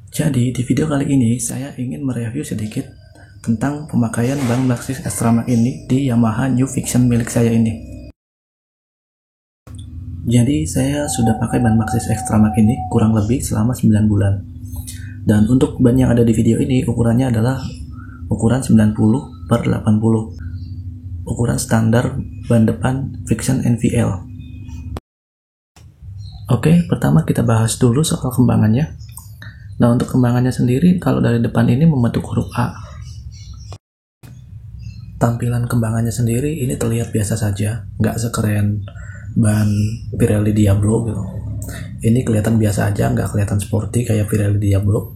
Jadi di video kali ini saya ingin mereview sedikit tentang pemakaian ban Maxxis Xtramax ini di Yamaha New Fiction milik saya ini. Jadi saya sudah pakai ban Maxxis Xtramax ini kurang lebih selama 9 bulan. Dan untuk ban yang ada di video ini ukurannya adalah ukuran 90/80. Ukuran standar ban depan Fiction NVL. Oke, pertama kita bahas dulu soal kembangannya. Nah, untuk kembangannya sendiri, kalau dari depan ini membentuk huruf A. Tampilan kembangannya sendiri ini terlihat biasa saja, nggak sekeren ban Pirelli Diablo gitu. Ini kelihatan biasa aja, nggak kelihatan sporty kayak Pirelli Diablo.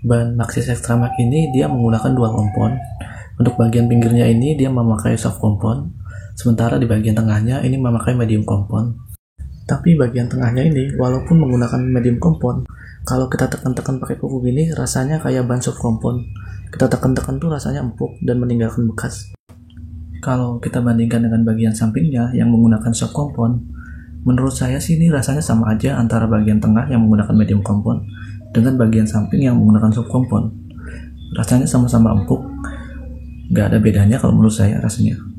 Ban Maxxis Xtramax ini dia menggunakan dual kompon. Untuk bagian pinggirnya ini dia memakai soft kompon, sementara di bagian tengahnya ini memakai medium kompon. Tapi bagian tengahnya ini, walaupun menggunakan medium kompon, kalau kita tekan-tekan pakai kuku gini, rasanya kayak ban soft kompon. Kita tekan-tekan tuh rasanya empuk dan meninggalkan bekas. Kalau kita bandingkan dengan bagian sampingnya yang menggunakan soft kompon, menurut saya sih ini rasanya sama aja antara bagian tengah yang menggunakan medium kompon dengan bagian samping yang menggunakan soft kompon. Rasanya sama-sama empuk, nggak ada bedanya kalau menurut saya rasanya.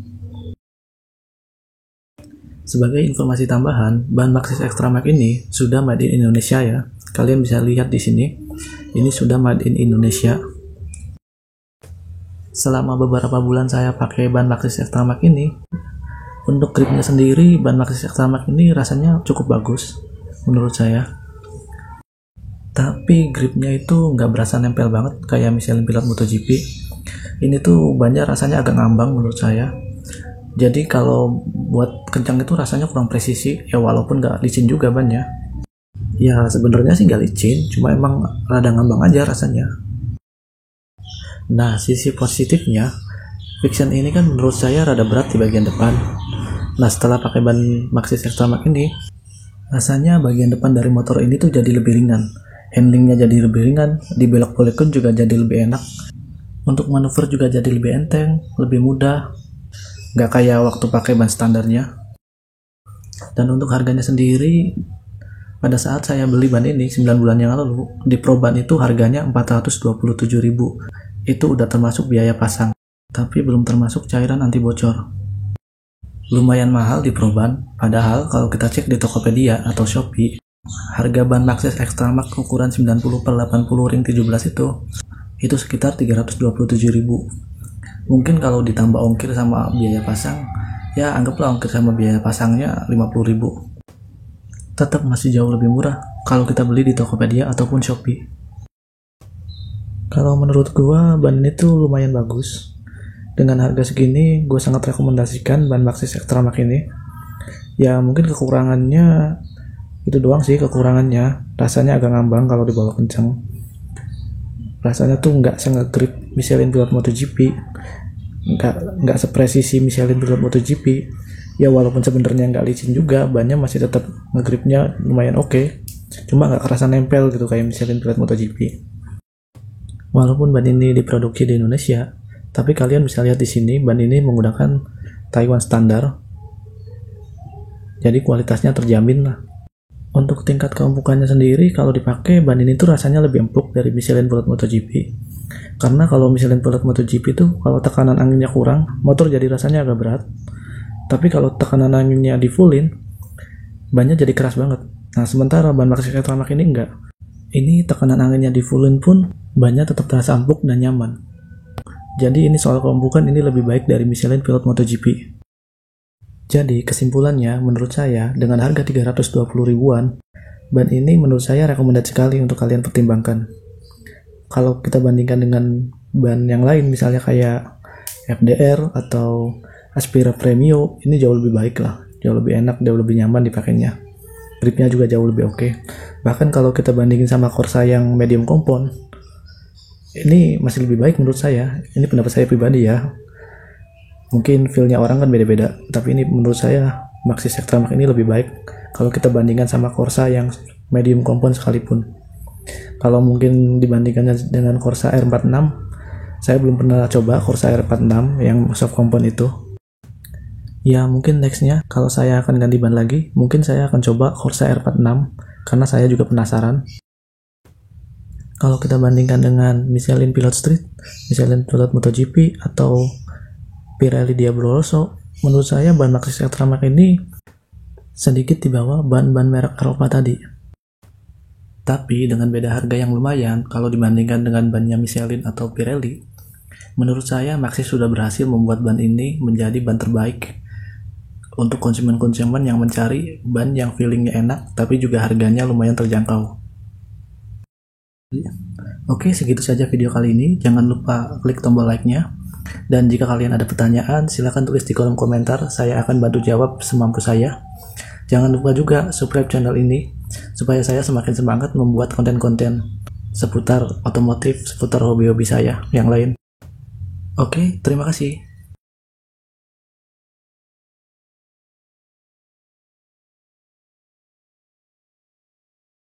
Sebagai informasi tambahan, ban Maxxis Xtramax ini sudah made in Indonesia ya. Kalian bisa lihat di sini. Ini sudah made in Indonesia. Selama beberapa bulan saya pakai ban Maxxis Xtramax ini, untuk gripnya sendiri, ban Maxxis Xtramax ini rasanya cukup bagus menurut saya. Tapi gripnya itu nggak berasa nempel banget kayak Michelin Pilot MotoGP. Ini tuh bannya rasanya agak ngambang menurut saya. Jadi kalau buat kencang itu rasanya kurang presisi ya, walaupun nggak licin juga bannya. Ya sebenarnya sih nggak licin, cuma emang rada ngambang aja rasanya. Nah, sisi positifnya, Fiction ini kan menurut saya rada berat di bagian depan. Nah, setelah pakai ban Maxxis Xtramax ini, rasanya bagian depan dari motor ini tuh jadi lebih ringan. Handlingnya jadi lebih ringan, dibelok-belokkan juga jadi lebih enak. Untuk manuver juga jadi lebih enteng, lebih mudah. Nggak kayak waktu pakai ban standarnya. Dan untuk harganya sendiri, pada saat saya beli ban ini 9 bulan yang lalu, di Proban itu harganya 427.000. Itu udah termasuk biaya pasang, tapi belum termasuk cairan anti bocor. Lumayan mahal di Proban, padahal kalau kita cek di Tokopedia atau Shopee, harga ban Maxxis Xtramax ukuran 90/80 ring 17 itu sekitar 327.000. Mungkin kalau ditambah ongkir sama biaya pasang, ya anggaplah ongkir sama biaya pasangnya 50.000. Tetap masih jauh lebih murah kalau kita beli di Tokopedia ataupun Shopee. Kalau menurut gua ban ini tuh lumayan bagus. Dengan harga segini, gua sangat rekomendasikan ban Maxxis Xtramax ini. Ya mungkin kekurangannya itu doang sih kekurangannya. Rasanya agak ngambang kalau dibawa kencang. Rasanya tuh nggak se-ngegrip Michelin Pilot MotoGP, nggak sepresisi Michelin Pilot MotoGP. Ya walaupun sebenarnya nggak licin juga, bannya masih tetap ngegripnya lumayan oke. Cuma nggak kerasa nempel gitu kayak Michelin Pilot MotoGP. Walaupun ban ini diproduksi di Indonesia, tapi kalian bisa lihat di sini ban ini menggunakan Taiwan standar. Jadi kualitasnya terjamin lah. Untuk tingkat keempukannya sendiri, kalau dipakai ban ini tuh rasanya lebih empuk dari Michelin Pilot MotoGP. Karena kalau Michelin Pilot MotoGP tuh kalau tekanan anginnya kurang, motor jadi rasanya agak berat. Tapi kalau tekanan anginnya di fullin, bannya jadi keras banget. Nah, sementara ban Maxxis Xtramax ini enggak. Ini tekanan anginnya di fullin pun bannya tetap terasa empuk dan nyaman. Jadi ini soal keempukan ini lebih baik dari Michelin Pilot MotoGP. Jadi kesimpulannya menurut saya dengan harga 320 ribuan, ban ini menurut saya rekomendasi sekali untuk kalian pertimbangkan. Kalau kita bandingkan dengan ban yang lain misalnya kayak FDR atau Aspira Premio, ini jauh lebih baik lah, jauh lebih enak, jauh lebih nyaman dipakainya. Gripnya juga jauh lebih oke. Bahkan kalau kita bandingin sama Corsa yang medium kompon, ini masih lebih baik menurut saya. Ini pendapat saya pribadi ya. Mungkin feel-nya orang kan beda-beda, tapi ini menurut saya Maxxis Xtramax ini lebih baik kalau kita bandingkan sama Corsa yang medium kompon sekalipun. Kalau mungkin dibandingkannya dengan Corsa R46, saya belum pernah coba Corsa R46 yang soft kompon itu. Ya mungkin nextnya kalau saya akan ganti ban lagi, mungkin saya akan coba Corsa R46 karena saya juga penasaran. Kalau kita bandingkan dengan Michelin Pilot Street, Michelin Pilot MotoGP, atau Pirelli Diablo Rosso, menurut saya ban Maxxis Xtramax ini sedikit di bawah ban-ban merek Eropa tadi. Tapi dengan beda harga yang lumayan, kalau dibandingkan dengan bannya Michelin atau Pirelli, menurut saya Maxxis sudah berhasil membuat ban ini menjadi ban terbaik untuk konsumen-konsumen yang mencari ban yang feelingnya enak tapi juga harganya lumayan terjangkau. Oke, segitu saja video kali ini. Jangan lupa klik tombol like-nya. Dan jika kalian ada pertanyaan, silahkan tulis di kolom komentar. Saya akan bantu jawab semampu saya. Jangan lupa juga subscribe channel ini, supaya saya semakin semangat membuat konten-konten seputar otomotif, seputar hobi-hobi saya yang lain. Oke, terima kasih.